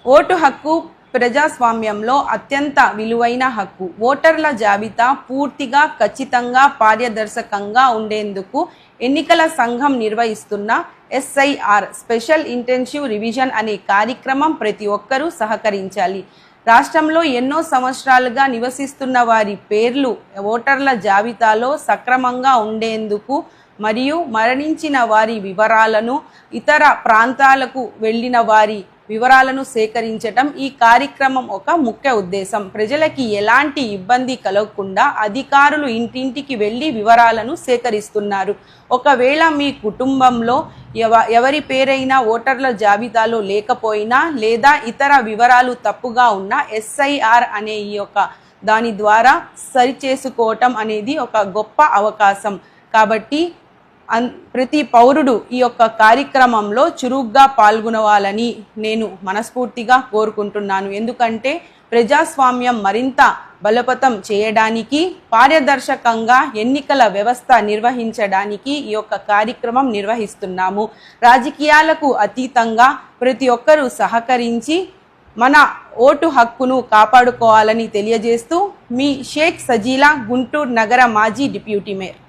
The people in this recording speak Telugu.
ఓటు హక్కు ప్రజాస్వామ్యంలో అత్యంత విలువైన హక్కు. ఓటర్ల జాబితా పూర్తిగా, ఖచ్చితంగా, పారదర్శకంగా ఉండేందుకు ఎన్నికల సంఘం నిర్వహిస్తున్న SIR స్పెషల్ ఇంటెన్సివ్ రివిజన్ అనే కార్యక్రమం ప్రతి ఒక్కరూ సహకరించాలి. రాష్ట్రంలో ఎన్నో సంవత్సరాలుగా నివసిస్తున్న వారి పేర్లు ఓటర్ల జాబితాలో సక్రమంగా ఉండేందుకు మరియు మరణించిన వారి వివరాలను, ఇతర ప్రాంతాలకు వెళ్ళిన వారి వివరాలను సేకరించటం ఈ కార్యక్రమం ఒక ముఖ్య ఉద్దేశం. ప్రజలకి ఎలాంటి ఇబ్బంది కలగకుండా అధికారులు ఇంటింటికి వెళ్ళి వివరాలను సేకరిస్తున్నారు. ఒకవేళ మీ కుటుంబంలో ఎవరి పేరైనా ఓటర్ల జాబితాలో లేకపోయినా లేదా ఇతర వివరాలు తప్పుగా ఉన్న SIR అనే ఈ దాని ద్వారా సరిచేసుకోవటం అనేది ఒక గొప్ప అవకాశం. కాబట్టి ప్రతి పౌరుడు ఈ కార్యక్రమంలో చురుగ్గా పాల్గొనవాలని నేను మనస్ఫూర్తిగా కోరుకుంటున్నాను. ఎందుకంటే ప్రజాస్వామ్యం మరింత బలోపేతం చేయడానికి, పారదర్శకంగా ఎన్నికల వ్యవస్థ నిర్వహించడానికి ఈ కార్యక్రమం నిర్వహిస్తున్నాము. రాజకీయాలకు అతీతంగా ప్రతి ఒక్కరూ సహకరించి మన ఓటు హక్కును కాపాడుకోవాలని తెలియజేస్తూ మీ షేక్ సజీలా, గుంటూరు నగర మాజీ డిప్యూటీ మేయర్.